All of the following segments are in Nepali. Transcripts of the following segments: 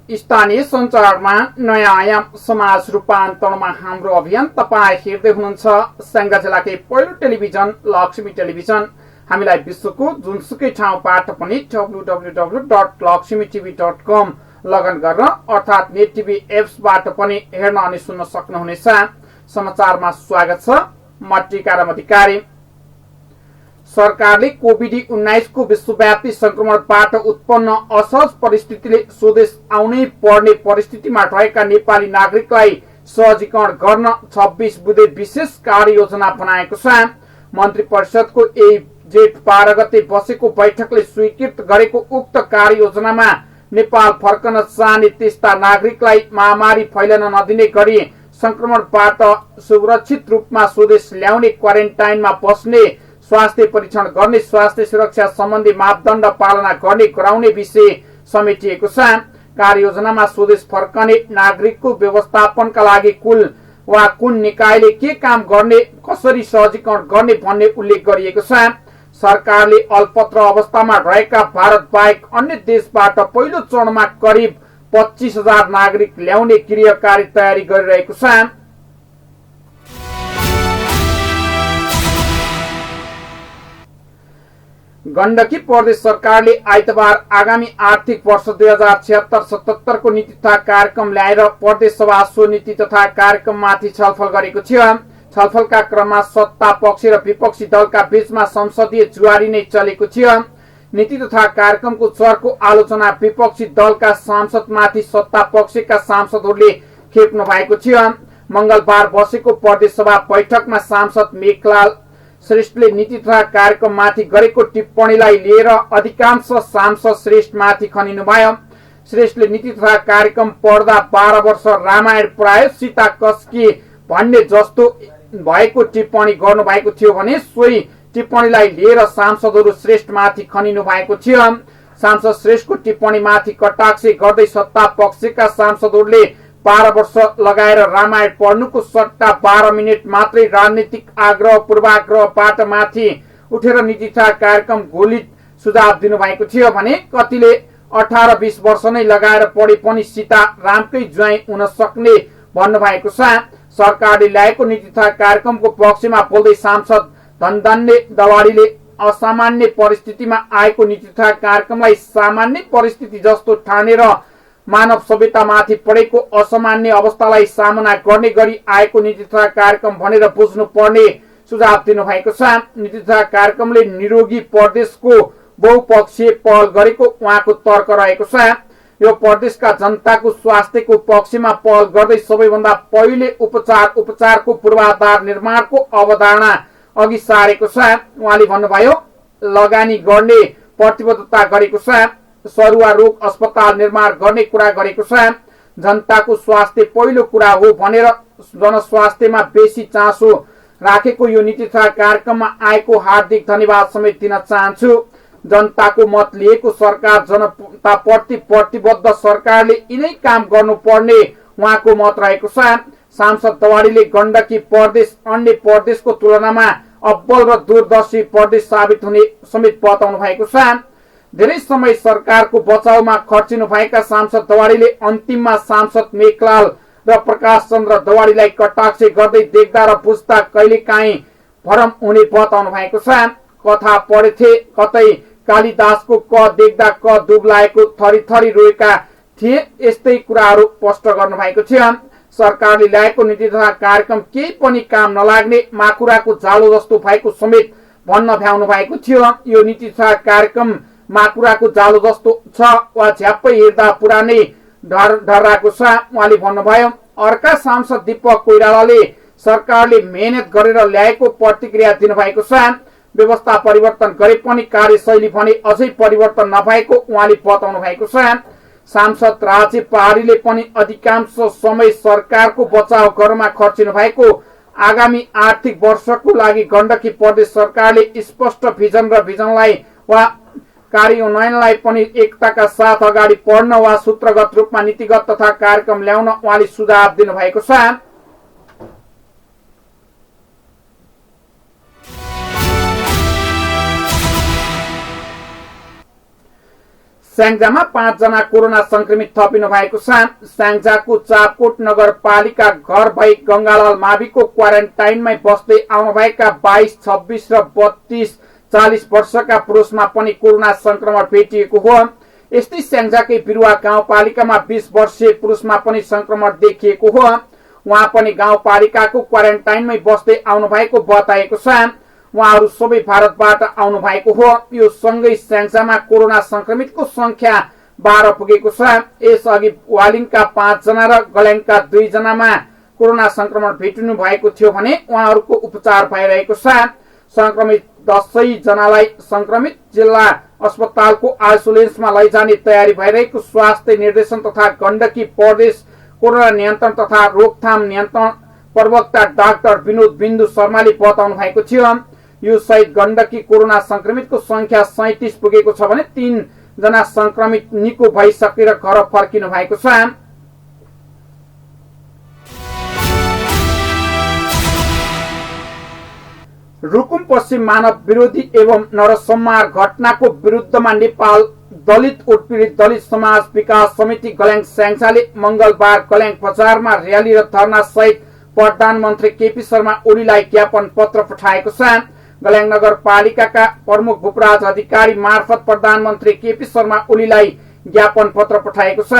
स्थानीय सञ्चारमा नयाँ आयाम समाज रूपान्तरणमा हाम्रो अभियान। तपाईँ हेर्दै हुनुहुन्छ स्याङ्जा जिल्लाकै पहिलो टेलिभिजन लक्ष्मी टेलिभिजन। हामीलाई विश्वको जुनसुकै ठाउँबाट पनि www.lakshmitv.com लगइन गरेर अर्थात् नेट टिभी एप्सबाट पनि हेर्न अनि सुन्न सक्नुहुनेछ। समाचारमा स्वागत छ। म टीकाराम अधिकारी। सरकारले कोभिड-19 को विश्वव्यापी संक्रमणबाट उत्पन्न असहज परिस्थितिले स्वदेश आउनै पर्ने परिस्थितिमा रहेका नेपाली नागरिकलाई सहजीकरण गर्न 26 बुधे विशेष कार्ययोजना बनाएको छ। मन्त्री परिषदको जेठ 12 गते बसेको बैठकले स्वीकृत गरेको उक्त कार्ययोजनामा नेपाल फर्कन चाहने त्यस्ता नागरिकलाई महामारी फैलन नदिने गरी संक्रमणबाट सुरक्षित रूपमा स्वदेश ल्याउने, क्वारेन्टाइनमा बस्ने, स्वास्थ्य परीक्षण गर्ने, स्वास्थ्य सुरक्षा सम्बन्धी मापदण्ड पालना गर्ने गराउने विषय समेटिएको छ। कार्ययोजनामा स्वदेश फर्कने नागरिकको व्यवस्थापनका लागि कुन निकायले के काम गर्ने, कसरी सहजीकरण गर्ने भन्ने उल्लेख गरिएको छ। सरकारले अल्पत्र अवस्थामा रहेका भारत बाहेक अन्य देशबाट पहिलो चरणमा करिब 25,000 नागरिक ल्याउने क्रियाकारी तयारी गरिरहेको छ। गण्डकी प्रदेश सरकारले आइतबार आगामी आर्थिक वर्ष 2076-77 को नीति तथा कार्यक्रम ल्याएर प्रदेश सभा सो नीति तथा कार्यक्रममाथि छलफल गरेको थियो। छलफलका क्रममा सत्ता पक्ष र विपक्षी दलका बीचमा संसदीय जुवारी नै चलेको थियो। नीति तथा कार्यक्रमको चर्को आलोचना विपक्षी दलका सांसदमाथि सत्ता पक्षका सांसदहरूले खेप्नु भएको थियो। मंगलबार बसेको प्रदेश सभा बैठकमा सांसद मेघलाल श्रेष्ठले नीति तथा कार्यक्रममाथि गरेको टिप्पणीलाई लिएर अधिकांश सांसद श्रेष्ठमाथि खनिनुभयो। श्रेष्ठले नीति तथा कार्यक्रम पढ्दा 12 वर्ष रामायण पढायो, सीता कसकी भन्ने जस्तो भएको टिप्पणी गर्नु भएको थियो भने सोही टिप्पणीलाई लिएर सांसदहरू श्रेष्ठमाथि खनिनु भएको थियो। सांसद श्रेष्ठको टिप्पणीमाथि कटाक्ष गर्दै सत्ता पक्षका सांसदहरूले 12 वर्ष लगाएर रामायण पढ्नुको सट्टा 12 मिनट मात्रै राजनीतिक आग्रह पूर्वाग्रहबाट माथि उठेर नीति तथा कार्यक्रम घोलित सुझाव दिनुभएको थियो भने कतिले 18-20 वर्ष नै लगाएर पढे पनि सीता रामकै ज्वाइँ हुन सक्ने भन्नुभएको छ। सरकारले ल्याएको नीति तथा कार्यक्रमको पक्षमा बोल्दै सांसद धनधान्य दवाडीले असामान्य परिस्थितिमा आएको नीति तथा कार्यक्रमलाई सामान्य परिस्थिति जस्तो ठानेर मानव सभ्यतामाथि परेको असामान्य अवस्थालाई सामना गर्ने गरी आएको नीति तथा कार्यक्रम भनेर बुझ्नु पर्ने सुझाव दिनुभएको छ। नीति तथा कार्यक्रमले निरोगी प्रदेशको बहुपक्षीय पहल गरेको उहाँको तर्क रहेको छ। यो प्रदेशका जनताको स्वास्थ्यको पक्षमा पहल गर्दै सबैभन्दा पहिले उपचारको पूर्वाधार निर्माणको अवधारणा अघि सारेको छ। उहाँले भन्नुभयो, लगानी गर्ने प्रतिबद्धता गरेको छ, सरुवा रोग अस्पताल निर्माण गर्ने कुरा गरेको छ। जनताको स्वास्थ्य पहिलो कुरा हो भनेर जनस्वास्थ्यमा बेसी चासो राखेको यो नीति तथा कार्यक्रममा आएको हार्दिक धन्यवाद समेत दिन चाहन्छु। जनताको मत लिएको सरकार जनताप्रति प्रतिबद्ध, सरकारले यिनै काम गर्नुपर्ने उहाँको मत रहेको छ। सांसद दवाडीले गण्डकी प्रदेश अन्य प्रदेशको तुलनामा अब्बल र दूरदर्शी प्रदेश साबित हुने समेत बताउनु भएको छ। धेरै समय सरकारको बचाउमा खर्चिनु भएका सांसद दवाडीले अन्तिममा सांसद मेघलाल र प्रकाश चन्द्र दवाडीलाई कटाक्ष गर्दै देख्दा र बुझ्दा कहिलेकाहीँ भरम हुने बताउनु भएको छ। कथा पढेथे, कतै कालिदासको क देख्दा क दुब्लाएको थरी रोएका थिए, यस्तै कुराहरू स्पष्ट गर्नु भएको थियो। सरकारले ल्याएको नीति तथा कार्यक्रम केही पनि काम नलाग्ने, माकुराको जालो जस्तो भएको समेत भन्न भ्याउनु भएको थियो। यो नीति तथा कार्यक्रम माकुराको जालो जस्तो छ वा झ्याप्पै हेर्दा पुरानै ढर्राको छ उहाँले भन्नुभयो। अर्का सांसद दीपक कोइरालाले सरकारले मेहनत गरेर ल्याएको प्रतिक्रिया दिनुभएको छ। व्यवस्था परिवर्तन गरे पनि कार्यशैली भने अझै परिवर्तन नभएको उहाँले बताउनु भएको छ। सांसद राजे पहाडीले पनि अधिकांश समय सरकारको बचाव गर्नमा खर्चिनु भएको, आगामी आर्थिक वर्षको लागि गण्डकी प्रदेश सरकारले स्पष्ट भिजन र भिजनलाई वा कार्यान्वयनलाई पनि एकताका साथ अगाडि बढ्न वा सूत्रगत रूपमा नीतिगत तथा कार्यक्रम ल्याउन उहाँले सुझाव दिनुभएको छ। स्याङ्जामा 5 जना कोरोना संक्रमित थपिनु भएको छ। स्याङ्जाको चापकोट नगरपालिका घर भई गंगालाल माविको क्वारेन्टाइनमै बस्दै आउनुभएका 22, 26 र 32, 40 वर्षका पुरुषमा पनि कोरोना संक्रमण भेटिएको हो। यस्तै स्याङ्जाकै बिरुवा गाउँपालिकामा 20 वर्षीय पुरुषमा पनि संक्रमण देखिएको हो। उहाँ पनि गाउँपालिकाको क्वारेन्टाइनमै बस्दै आउनुभएको बताएको छ। उहाँहरू सबै भारतबाट आउनु भएको हो। यो सँगै स्याङ्जामा कोरोना संक्रमितको संख्या 12 पुगेको छ। यसअघि वालिङका 5 जना र गल्याङका 2 जनामा कोरोना संक्रमण भेटिनु भएको थियो भने उहाँहरूको उपचार भइरहेको छ। संक्रमित 10 जनालाई संक्रमित जिल्ला अस्पतालको आइसोलेसनमा लैजाने तयारी भइरहेको स्वास्थ्य निर्देशन तथा गण्डकी प्रदेश कोरोना नियन्त्रण तथा रोकथाम नियन्त्रण प्रवक्ता डाक्टर विनोद बिन्दु शर्माले बताउनु भएको थियो। यो सहित गण्डकी कोरोना संक्रमितको संख्या 37 पुगेको छ भने 3 जना संक्रमित निको भइसकेर घर फर्किनु भएको छ। रुकुम पश्चिम मानव विरोधी एवं नरसंहार घटनाको विरुद्धमा नेपाल दलित उत्पीडित दलित समाज विकास समिति गल्याङ स्याङ्जाले मंगलबार गल्याङ बजारमा रयाली र धरना सहित प्रधानमन्त्री केपी शर्मा ओलीलाई ज्ञापन पत्र पठाएको छ। गल्याङ नगरपालिकाका प्रमुख भूपराज अधिकारी मार्फत प्रधानमन्त्री केपी शर्मा ओलीलाई ज्ञापन पत्र पठाएको छ।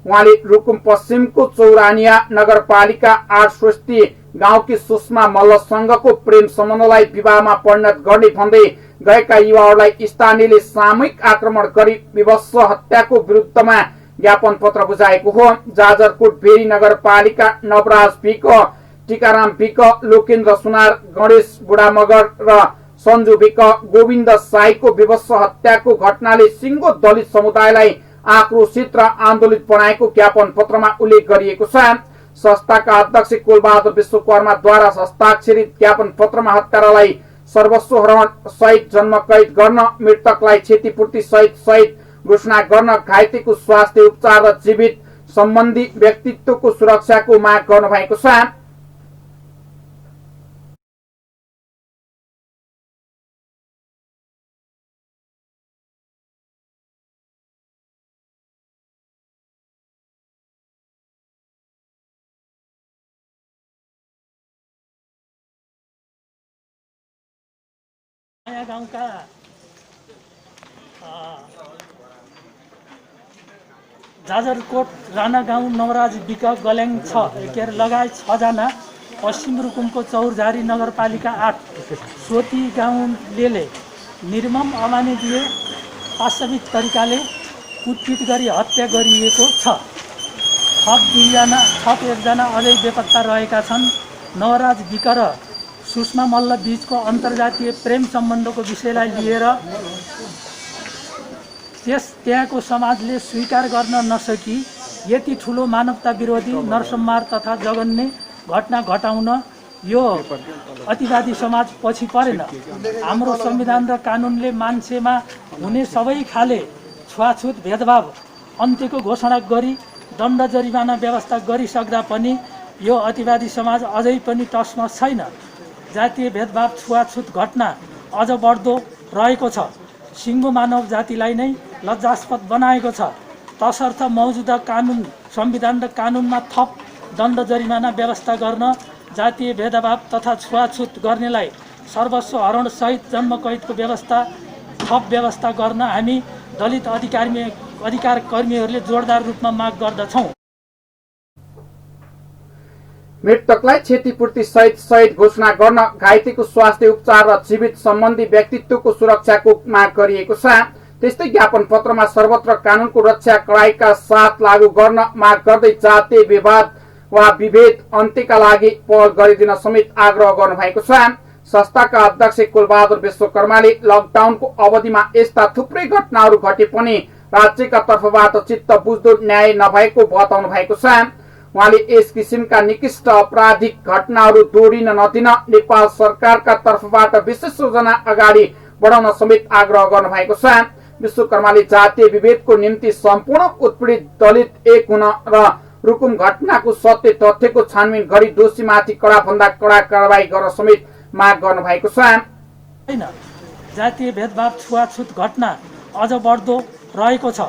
उहाँले रुकुम पश्चिमको चौरानिया नगरपालिका 8 स्वस्ती गाउँकी सुषमा मल्लसँगको प्रेम सम्बन्धलाई विवाहमा परिणत गर्ने भन्दै गएका युवाहरूलाई स्थानीयले सामूहिक आक्रमण गरी विवश हत्याको विरुद्धमा ज्ञापन पत्र बुझाएको हो। जाजरकोट भेरी नगरपालिका नवराज विक, टीकाराम विक, लोकेन्द्र सुनार, गणेश बुढामगर र सञ्जु विक, गोविन्द साईको विवश हत्याको घटनाले सिङ्गो दलित समुदायलाई आक्रोशित र आन्दोलित बनाएको ज्ञापन पत्रमा उल्लेख गरिएको छ। संस्थाका अध्यक्ष कुलबहादुर विश्वकर्माद्वारा हस्ताक्षरित ज्ञापन पत्रमा हत्यारालाई सर्वस्व हरण सहित जन्म कैद गर्न, मृतकलाई क्षतिपूर्ति सहित घोषणा गर्न, घाइतेको स्वास्थ्य उपचार र जीवित सम्बन्धी व्यक्तित्वको सुरक्षाको माग गर्नुभएको छ। नयाँ गाउँका जाजरकोट राणा गाउँ नवराज विक गल्याङ लगायत 6 जना पश्चिम रुकुमको चौरझारी नगरपालिका 8 सोती गाउँले निर्मम अमानवीय पाशविक तरिकाले कुटपिट गरी हत्या गरिएको छ। थप 1 जना अझै बेपत्ता रहेका छन्। नवराज विक र सुषमा मल्ल बीचको अन्तर्जातीय प्रेम सम्बन्धको विषयलाई लिएर त्यहाँको समाजले स्वीकार गर्न नसकी यति ठुलो मानवता विरोधी नरसंहार तथा जघन्य घटना घटाउन यो अतिवादी समाज पछि परेन। हाम्रो संविधान र कानुनले मान्छेमा हुने सबै खाले छुवाछुत भेदभाव अन्त्यको घोषणा गरी दण्ड जरिमाना व्यवस्था गरिसक्दा पनि यो अतिवादी समाज अझै पनि टसमा छैन। जातीय भेदभाव छुवाछुत घटना अझ बढ्दो रहेको छ। सिङ्गो मानव जातिलाई नै लज्जास्पद बनाएको छ। तसर्थ मौजुदा कानुन संविधान र कानुनमा थप दण्ड जरिमाना व्यवस्था गर्न, जातीय भेदभाव तथा छुवाछुत गर्नेलाई सर्वस्व हरण सहित जन्म कैदको थप व्यवस्था गर्न हामी दलित अधिकार कर्मीहरूले जोरदार रूपमा माग गर्दछौँ। मृतकलाई क्षतिपूर्ति सहित घोषणा गर्न, घाइतेको स्वास्थ्य उपचार र जीवित सम्बन्धी व्यक्तित्वको सुरक्षाको माग गरिएको छ। त्यस्तै ज्ञापन पत्रमा सर्वत्र कानुनको रक्षा कडाइका साथ लागू गर्न माग गर्दै जातीय विवाद वा विभेद अन्त्यका लागि पहल गरिदिन समेत आग्रह गर्नुभएको छ। संस्थाका अध्यक्ष कुलबहादुर विश्वकर्माले लकडाउनको अवधिमा यस्ता थुप्रै घटनाहरू घटे पनि राज्यका तर्फबाट चित्त बुझ्दो न्याय नभएको बताउनु भएको छ। उहाँले यस किसिमका निकृष्ट आपराधिक घटनाहरू दोहोरिन नदिन नेपाल सरकारका तर्फबाट विशेष योजना अगाडि बढाउन समेत आग्रह गर्नुभएको छ। विश्वकर्माले जातीय विभेदको निम्ति सम्पूर्ण उत्पीडित दलित एक हुन र रुकुम घटनाको सत्य तथ्यको छानबिन गरी दोषीमाथि कडाभन्दा कडा कारबाही गर्न समेत माग गर्नुभएको छ। जातीय भेदभाव छुवाछुत घटना अझ बढ्दो रहेको छ।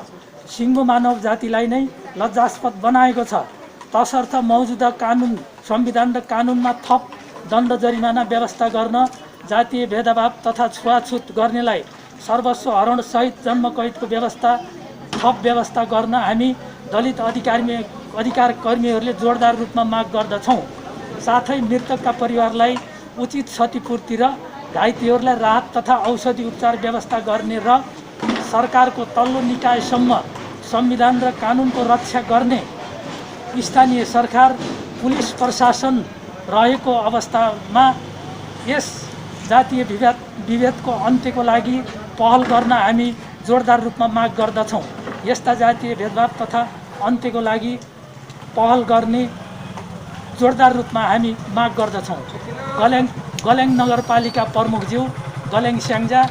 सिङ्गो मानव जातिलाई नै लज्जास्पद बनाएको छ। तसर्थ मौजुदा कानुन, संविधान र कानुनमा थप दण्ड जरिमाना व्यवस्था गर्न, जातीय भेदभाव तथा छुवाछुत गर्नेलाई सर्वस्व हरणसहित जन्मकैदको थप व्यवस्था गर्न हामी दलित अधिकार कर्मीहरूले जोरदार रूपमा माग गर्दछौँ। साथै मृतकका परिवारलाई उचित क्षतिपूर्ति र घाइतेहरूलाई राहत तथा औषधि उपचार व्यवस्था गर्ने र सरकारको तल्लो निकायसम्म संविधान र कानुनको रक्षा गर्ने स्थानीय सरकार, पुलिस प्रशासन रहेको अवस्थामा यस जातीय विभेदको अन्त्यको लागि पहल गर्न हामी जोरदार रूपमा माग गर्दछौँ। यस्ता जातीय भेदभाव तथा अन्त्यको लागि पहल गर्ने जोरदार रूपमा हामी माग गर्दछौँ। गलेङ नगरपालिका प्रमुखज्यू, गलेङ स्याङ्जा,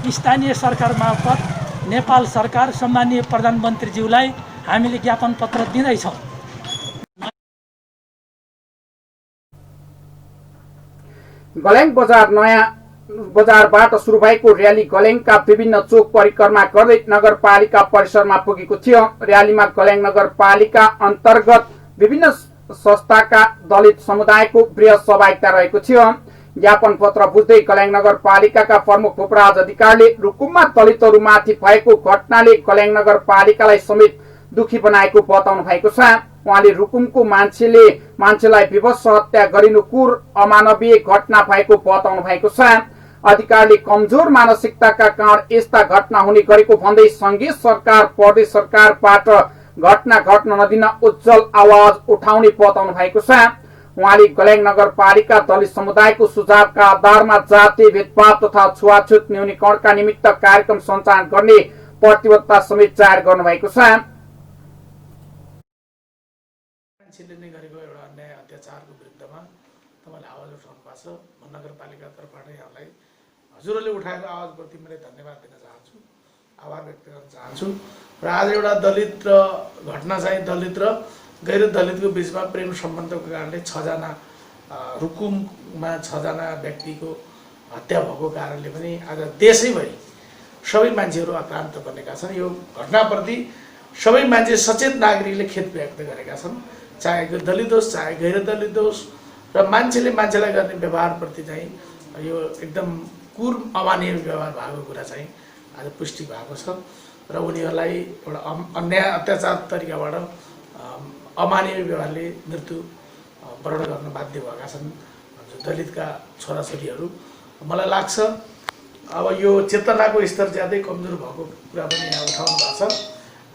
स्थानीय सरकार मार्फत नेपाल सरकार, सम्मानीय प्रधानमन्त्रीज्यूलाई हामीले ज्ञापन पत्र दिँदैछौँ। गलेङ बजार नयाँ बजारबाट सुरु भएको र्याली गलेङका विभिन्न चोक परिक्रमा गर्दै नगरपालिका परिसरमा पुगेको थियो। र्यालीमा गलेङ नगरपालिका अन्तर्गत विभिन्न संस्थाका दलित समुदायको बृहत सहभागिता रहेको थियो। ज्ञापन पत्र बुझ्दै गलेङ नगरपालिकाका प्रमुख भूपराज अधिकारीले रुकुममा दलितहरूमाथि भएको घटनाले गलेङ नगरपालिकालाई समेत दुखी बनाएको बताउनु भएको छ। उहाँले रुकुमको मान्छेलाई विवश हत्या गरिनु कुर अमानवीय घटना भएको बताउनु भएको छ। अधिकारीले कमजोर मानसिकताका कारण यस्ता घटना हुने गरेको भन्दै संघीय सरकार, प्रदेश सरकारबाट घटना घट्न नदिन उज्जवल आवाज उठाउने बताउनु भएको छ। उहाँले गलेङ नगरपालिका दलित समुदायको सुझावका आधारमा जातीय भेदभाव तथा छुवाछुत न्यूनीकरणका निमित्त कार्यक्रम सञ्चालन गर्ने प्रतिबद्धता समेत जाहेर गर्नुभएको छ। मान्छेले गरेको एउटा अन्याय अत्याचारको विरुद्धमा तपाईँले आवाज उठाउनु भएको छ। म नगरपालिका तर्फबाट यहाँलाई हजुरहरूले उठाएको आवाजप्रति मैले धन्यवाद दिन चाहन्छु, आभार व्यक्त गर्न चाहन्छु। र आज एउटा दलित र घटना चाहिँ दलित र गैर दलितको बिचमा प्रेम सम्बन्धको कारणले 6 जना रुकुममा 6 जना व्यक्तिको हत्या भएको कारणले पनि आज देशैभरि सबै मान्छेहरू आक्रान्त बनेका छन्। यो घटनाप्रति सबै मान्छे सचेत नागरिकले खेद व्यक्त गरेका छन्। चाहे दलित होस्, चाहे गैर दलित होस्, र मान्छेले मान्छेलाई गर्ने व्यवहारप्रति चाहिँ यो एकदम कुर अमानवीय व्यवहार भएको कुरा चाहिँ आज पुष्टि भएको छ। र उनीहरूलाई एउटा अन्याय अत्याचार तरिकाबाट अमानवीय व्यवहारले मृत्यु वरण गर्न बाध्य भएका छन् दलितका छोराछोरीहरू। मलाई लाग्छ अब यो चेतनाको स्तर ज्यादै कमजोर भएको कुरा पनि यहाँ उठाउनु भएको छ।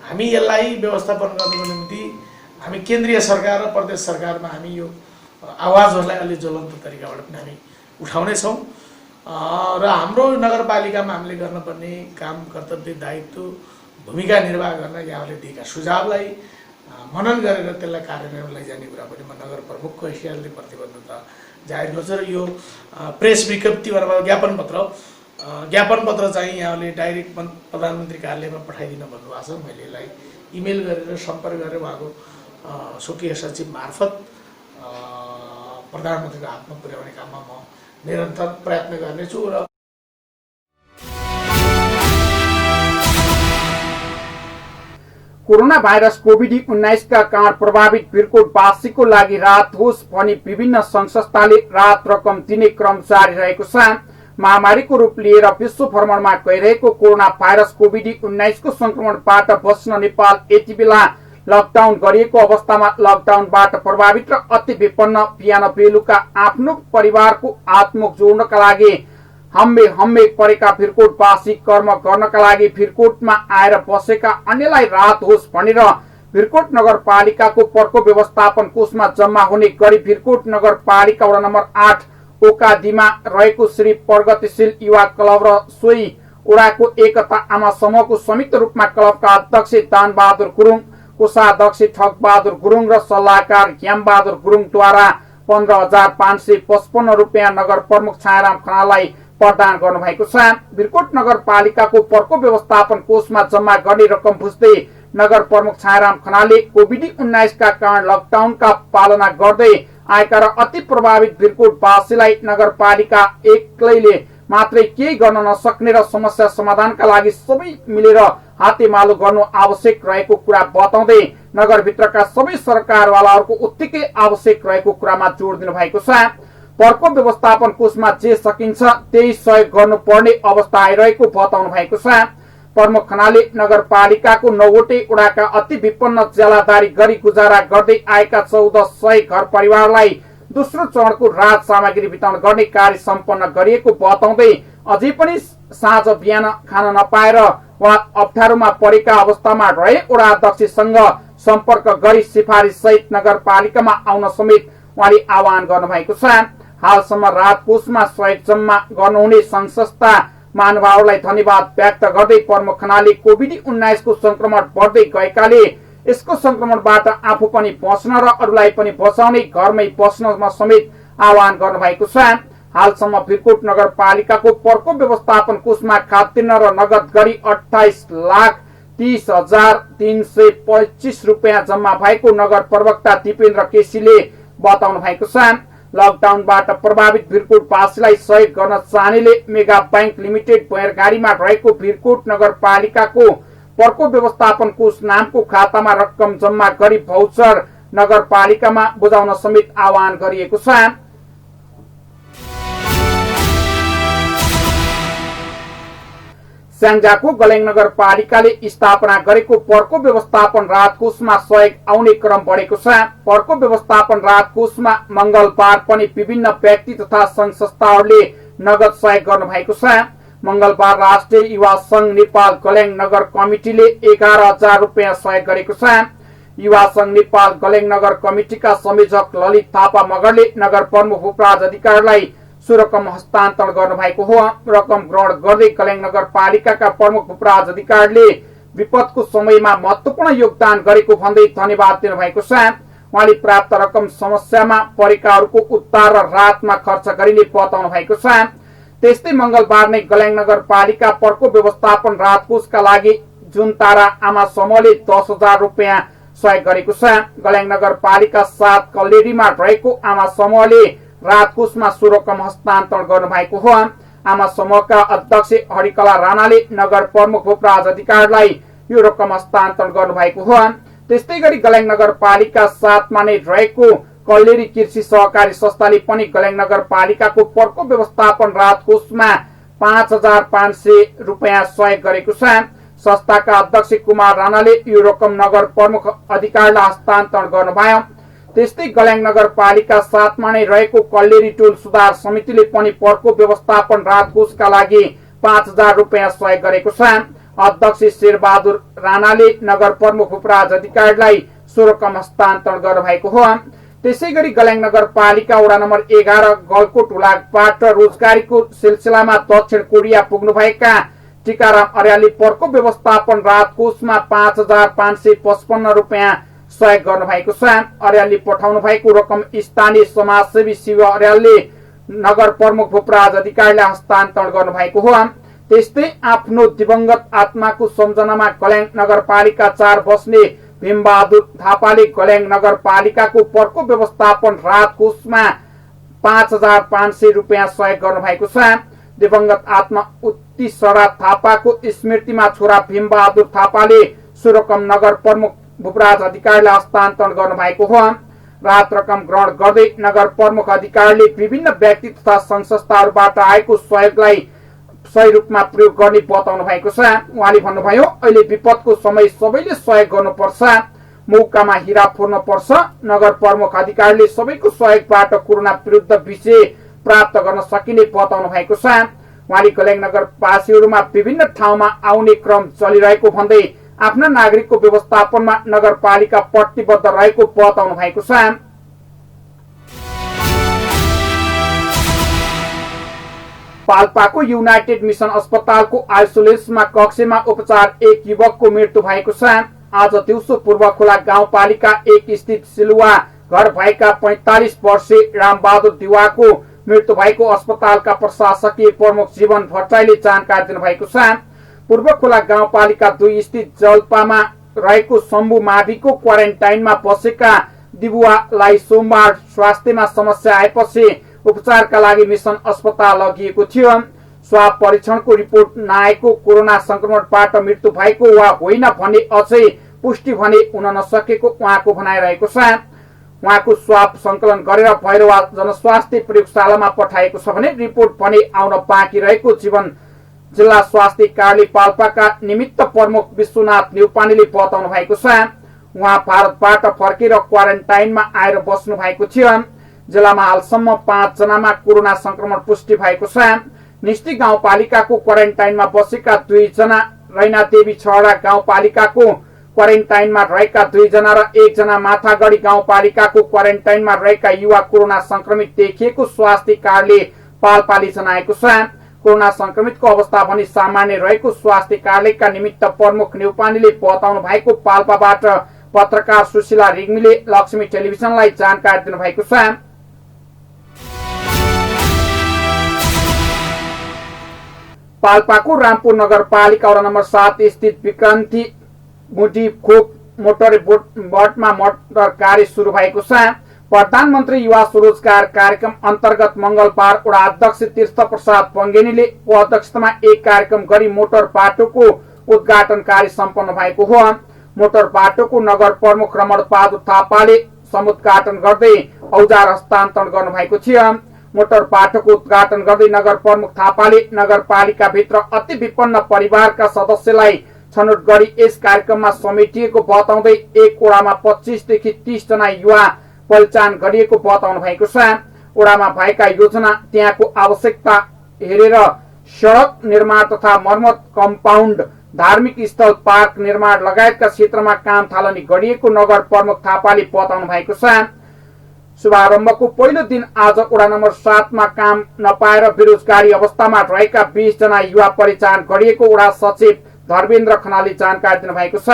हामी यसलाई व्यवस्थापन गर्नको निम्ति हामी केन्द्रीय सरकार र प्रदेश सरकारमा हामी यो आवाजहरूलाई अलि ज्वलन्त तरिकाबाट पनि हामी उठाउनेछौँ। र हाम्रो नगरपालिकामा हामीले गर्नुपर्ने काम, कर्तव्य, दायित्व, भूमिका निर्वाह गर्न यहाँहरूले दिएका सुझावलाई मनन गरेर त्यसलाई कार्यान्वयन लैजाने कुरा पनि म नगर प्रमुखको हैसियतले प्रतिबद्धता जाहेर गर्छु। र यो प्रेस विज्ञप्ति अथवा ज्ञापन पत्र चाहिँ यहाँले डाइरेक्ट प्रधानमन्त्री कार्यालयमा पठाइदिन भन्नुभएको छ। मैले यसलाई इमेल गरेर सम्पर्क गरेर उहाँको स्वकीय सचिव मार्फत प्रधानमन्त्रीको हातमा पुर्याउने काममा म निरन्तर प्रयत्न गर्नेछु। र कोरोना भाइरस कोभिड-19 का कारण प्रभावित भिरकोटवासीको लागि राहत होस् भनी विभिन्न संघ संस्थाले राहत रकम दिने क्रम जारी रहेको छ। महामारीको रूप लिएर विश्व भ्रमणमा गइरहेको कोरोना भाइरस कोभिड-19 को संक्रमणबाट बच्न नेपाल यति बेला लकडाउन गरिएको अवस्थामा लकडाउनबाट प्रभावित र अति विपन्न बिहान बेलुका आफ्नो परिवारको आत्मोक जोड्नका लागि हम्मे परेका भिरकोटवासी कर्म गर्नका लागि भिरकोटमा आएर बसेका अन्यलाई राहत होस् भनेर भिरकोट नगरपालिकाको पर्को व्यवस्थापन कोषमा जम्मा हुने गरी भिरकोट नगरपालिका वडा नम्बर 8 ओकादीमा रहेको श्री प्रगतिशील युवा क्लब र सोही वडाको एकता आमा समूहको संयुक्त रूपमा क्लबका अध्यक्ष दानबहादुर गुरुङ, कोषाध्यक्ष ठगबहादुर गुरुङ र सल्लाहकार घ्यामबहादुर गुरुङद्वारा 15,555 रुपियाँ नगर प्रमुख छायाराम खनाललाई प्रदान गर्नुभएको छ। भिरकोट नगरपालिकाको पर्को व्यवस्थापन कोषमा जम्मा गर्ने रकम बुझ्दै नगर प्रमुख छायाराम खनालले कोभिड-19 का कारण लकडाउनका पालना गर्दै आएका र अति प्रभावित भिरकोटवासीलाई नगरपालिका एक्लैले मात्रै केही गर्न नसक्ने र समस्या समाधानका लागि सबै मिलेर हातेमालो गर्नु आवश्यक रहेको कुरा बताउँदै नगरभित्रका सबै सरकारवालाहरूको उत्तिकै आवश्यक रहेको कुरामा जोड दिनु भएको छ। प्रकोप व्यवस्थापन कोषमा जे सकिन्छ त्यही सहयोग गर्नुपर्ने अवस्था आइरहेको बताउनु भएको छ। प्रमुख खनालले नगरपालिकाको 9वटै वडाका अति विपन्न ज्यालादारी गरी गुजारा गर्दै आएका 1400 घर परिवारलाई दोस्रो चरणको राहत सामग्री वितरण गर्ने कार्य सम्पन्न गरिएको बताउँदै अझै पनि साँझ बिहान खान नपाएर वा अप्ठ्यारोमा परेका अवस्थामा रहे वडा अध्यक्षसँग सम्पर्क गरी सिफारिस सहित नगरपालिकामा आउन समेत उहाँले आह्वान गर्नुभएको छ। हालसम्म राहत कोषमा सहयोग जम्मा गर्नुहुने संघ संस्था महानुभावहरूलाई धन्यवाद व्यक्त गर्दै प्रमुख खनालले कोभिड-19 को संक्रमण बढ्दै गएकाले यसको संक्रमणबाट आफू पनि बच्न र अरूलाई पनि बचाउने घरमै बस्नमा समेत आह्वान गर्नुभएको छ। हालसम्म भिरकोट नगरपालिकाको प्रकोप व्यवस्थापन कोषमा खाद्यान्न र नगद गरी 28,30,325 रुपियाँ जम्मा भएको नगर प्रवक्ता दिपेन्द्र केसीले बताउनु भएको छ। लकडाउनबाट प्रभावित भिरकोटवासीलाई सहयोग गर्न चाहनेले मेगा बैंक लिमिटेड बैरगाडीमा रहेको भिरकोट नगरपालिकाको प्रकोप व्यवस्थापन कोष नामको खातामा रकम जम्मा गरी भौचर नगरपालिकामा बुझाउन समेत आह्वान गरिएको छ। स्याङ्जाको गलेङ नगरपालिकाले स्थापना गरेको प्रकोप व्यवस्थापन राहत कोषमा सहयोग आउने क्रम बढेको छ। प्रकोप व्यवस्थापन राहत कोषमा मंगलबार पनि विभिन्न व्यक्ति तथा संघ संस्थाहरूले नगद सहयोग गर्नु भएको छ। मंगलबार राष्ट्रिय युवा संघ नेपाल गलेङ नगर कमिटीले 11,000 रुपियाँ सहयोग गरेको छ। युवा संघ नेपाल गलेङ नगर कमिटीका संयोजक ललित थापा मगरले नगर प्रमुख उपराज अधिकारीलाई सो रकम हस्तान्तरण गर्नु भएको हो। रकम ग्रहण गर्दै गलेङ नगरपालिकाका प्रमुख उपराज अधिकारीले विपदको समयमा महत्वपूर्ण योगदान गरेको भन्दै धन्यवाद दिनुभएको छ। उहाँले प्राप्त रकम समस्यामा परेकाहरूको उद्धार र राहतमा खर्च गरिने बताउनु भएको छ। त्यस्तै मंगलबार नै गलेङ नगरपालिका प्रकोप व्यवस्थापन राहत कोषका लागि जुन तारा आमा समूहले 10,000 रुपियाँ सहयोग गरेको छ। गलेङ नगरपालिका 7 कल्लेरीमा रहेको आमा समूहले राहत कोषमा सो रकम हस्तान्तरण गर्नु भएको हो। आमा समूहका अध्यक्ष हरिकला राणाले नगर प्रमुख उपराज अधिकारीलाई यो रकम हस्तान्तरण गर्नु भएको हो। त्यस्तै गरी गलेङ नगरपालिका 7 मा नै रहेको कल्लेरी कृषि सहकारी संस्थाले पनि गलेङ नगरपालिकाको प्रकोप व्यवस्थापन राहत कोषमा 5,500 रुपियाँ सहयोग गरेको छ। संस्थाका अध्यक्ष कुमार राणाले यो रकम नगर प्रमुख अधिकारीलाई हस्तान्तरण गर्नुभयो। त्यस्तै गलेङ नगरपालिका 7 मा नै रहेको कल्लेरी टोल सुधार समितिले पनि प्रकोप व्यवस्थापन राहत कोषका लागि 5,000 रुपियाँ सहयोग गरेको छ। अध्यक्ष शेरबहादुर राणाले नगर प्रमुख उपराज अधिकारीलाई सो रकम हस्तान्तरण गर्नुभएको हो। त्यसै गरी गलेङ नगरपालिका वडा नम्बर 11 गलकोट हुलाकबाट रोजगारीको सिलसिलामा दक्षिण कोरिया पुग्नुभएका टीकाराम अर्यालले प्रकोप व्यवस्थापन राहत कोषमा 5,555 रुपियाँ सहयोग गर्नु भएको छ। अर्यालले पठाउनु भएको रकम स्थानीय समाजसेवी शिव अर्यालले नगर प्रमुख उपराज अधिकारीलाई हस्तान्तरण गर्नु भएको हो। त्यस्तै आफ्नो दिवंगत आत्माको सम्झनामा गलेङ नगरपालिका 4 बस्ने भीमबहादुर थापाले गलेङ नगरपालिकाको प्रकोप व्यवस्थापन राहत कोषमा 5,500 रुपियाँ सहयोग गर्नु भएको छ। दिवंगत आत्मा उत्तिसरा थापाको स्मृतिमा छोरा भीमबहादुर थापाले सो रकम नगर प्रमुख उपराज अधिकारीलाई हस्तान्तरण गर्नु भएको हो। राहत रकम ग्रहण गर्दै नगर प्रमुख अधिकारीले विभिन्न व्यक्ति तथा संघ संस्थाहरूबाट आएको सहयोगलाई सही रूपमा प्रयोग गर्ने बताउनु भएको छ। उहाँले भन्नुभयो, अहिले विपदको समय सबैले सहयोग गर्नुपर्छ, मौकामा हिरा फोर्नुपर्छ। नगर प्रमुख अधिकारीले सबैको सहयोगबाट कोरोना विरुद्ध विजय प्राप्त गर्न सकिने बताउनु भएको छ। उहाँले गलेङ नगरवासीहरूमा विभिन्न ठाउँमा आउने क्रम चलिरहेको भन्दै आफ्ना नागरिकको व्यवस्थापनमा नगरपालिका प्रतिबद्ध रहेको बताउनु भएको छ। पाल्पाको युनाइटेड मिसन अस्पतालको आइसोलेसनमा कक्षमा उपचार एक युवकको मृत्यु भएको छ। आज दिउँसो पूर्व खोला गाउँपालिका 1 स्थित सिलुवा घर भएका 45 वर्षीय रामबहादुर दिवाको मृत्यु भएको अस्पतालका प्रशासकीय प्रमुख जीवन भट्टराईले जानकारी दिनुभएको छ। पूर्व खोला गाउँपालिका 2 स्थित जल्पामा रहेको शम्भु माविको क्वारेन्टाइनमा बसेका दिबुवालाई सोमबार स्वास्थ्यमा समस्या आएपछि उपचारका लागि मिसन अस्पताल लगिएको थियो। स्वाब परीक्षणको रिपोर्ट नआएको, कोरोना संक्रमणबाट मृत्यु भएको वा होइन भन्ने अझै पुष्टि भने हुन नसकेको उहाँको भनाइरहेको छ। उहाँको स्वाब संकलन गरेर भैरवा जनस्वास्थ्य प्रयोगशालामा पठाएको छ भने रिपोर्ट भने आउन बाँकी रहेको जीवन जिल्ला स्वास्थ्य कार्यालय पाल्पाका निमित्त प्रमुख विश्वनाथ न्यौपानेले बताउनु भएको छ। उहाँ भारतबाट फर्केर क्वारेन्टाइनमा आएर बस्नु भएको थियो। जिल्लामा हालसम्म 5 जनामा कोरोना संक्रमण पुष्टि भएको छ। निष्ठी गाउँपालिकाको क्वारेन्टाइनमा बसेका 2 जना, रैनादेवी छहरा गाउँपालिकाको क्वारेन्टाइनमा रहेका 2 जना र 1 जना माथागढी गाउँपालिकाको क्वारेन्टाइनमा रहेका युवा कोरोना संक्रमित देखिएको स्वास्थ्य कार्यालय पाल्पाले जनाएको छ। कोरोना संक्रमितको अवस्था पनि सामान्य रहेको स्वास्थ्य कार्यालयका निमित्त प्रमुख न्यौपानेले बताउनु भएको पाल्पाबाट पत्रकार सुशीला रिग्मीले लक्ष्मी टेलिभिजनलाई जानकारी दिनुभएको छ। पाल्पाको रामपुर नगरपालिका वडा नम्बर 7 स्थित विक्रान्ति मुडी खोप मोटर बोटमा मोटर कार्य सुरु भएको छ। प्रधानमन्त्री युवा स्वरोजगार कार्यक्रम अन्तर्गत मंगलबार वडा अध्यक्ष तीर्थ प्रसाद पंगेनीले अध्यक्षतामा एक कार्यक्रम गरी मोटर बाटोको उद्घाटन कार्य सम्पन्न भएको हो। मोटर बाटोको नगर प्रमुख रमण बहादुर थापाले समुद्घाटन गर्दै औजार हस्तान्तरण गर्नुभएको थियो। मोटर बाटोको उद्घाटन गर्दै नगर प्रमुख थापाले नगरपालिका भित्र अति विपन्न परिवारका सदस्यलाई छनौट गरी यस कार्यक्रममा समेटिएको बताउँदै एक वडामा 25 देखि 30 जना युवा पहिचान गरिएको बताउनु भएको छ। वडामा भएका योजना त्यहाँको आवश्यकता हेरेर सडक निर्माण तथा मर्मत, कम्पाउन्ड, धार्मिक स्थल, पार्क निर्माण लगायतका क्षेत्रमा काम थालनी गरिएको नगर प्रमुख थापाले बताउनु भएको छ। शुभारम्भको पहिलो दिन आज वडा नम्बर 7 मा काम नपाएर बेरोजगारी अवस्थामा रहेका 20 जना युवा परिचान गरिएको वडा सचिव धर्मेन्द्र खनालले जानकारी दिनुभएको छ।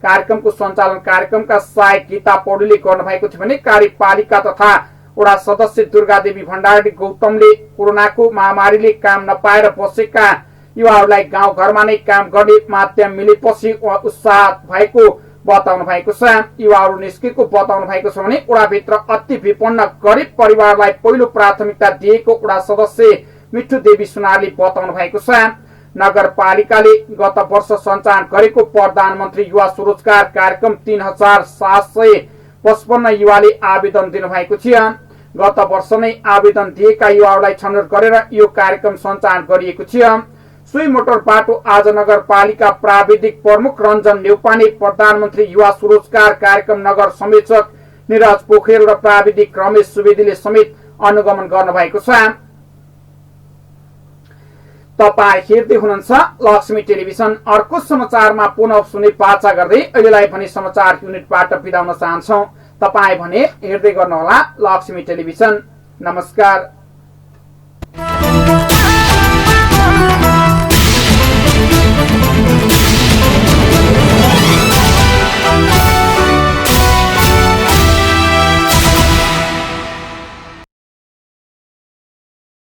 कार्यक्रमको सञ्चालन कार्यक्रमका सहायक गीता पौडेलले गर्नुभएको थियो भने कार्यपालिका तथा वडा सदस्य दुर्गादेवी भण्डारी गौतमले कोरोनाको महामारीले काम नपाएर बसेका युवाहरूलाई गाउँघरमा नै काम गर्ने माध्यम मिलेपछि उत्साह भएको बताउनु भएको छ। युवाहरू निस्केको बताउनु भएको छ भने वडाभित्र अति विपन्न गरिब परिवारलाई पहिलो प्राथमिकता दिएको वडा सदस्य मिठु देवी सुनारले बताउनु भएको छ। नगरपालिकाले गत वर्ष सञ्चालन गरेको प्रधानमन्त्री युवा स्वरोजगार कार्यक्रम 3755 युवाले आवेदन दिनुभएको थियो। गत वर्ष नै आवेदन दिएका युवाहरूलाई छनौट गरेर यो कार्यक्रम सञ्चालन गरिएको थियो। सोही मोटर बाटो आज नगरपालिका प्राविधिक प्रमुख रञ्जन न्यौपाने, प्रधानमन्त्री युवा स्वरोजगार कार्यक्रम नगर संयोजक निरज पोखरेल र प्राविधिक रमेश सुवेदीले समेत अनुगमन गर्नुभएको छ। तपाई हेर्दै हुनुहुन्छ लक्ष्मी टेलिभिजन। अर्को समाचारमा पुनः सुने बाचा गर्दै अहिलेलाई भने समाचार युनिटबाट बिदा हुन चाहन्छौं। तपाई भने हेर्दै गर्नुहोला लक्ष्मी टेलिभिजन। नमस्कार।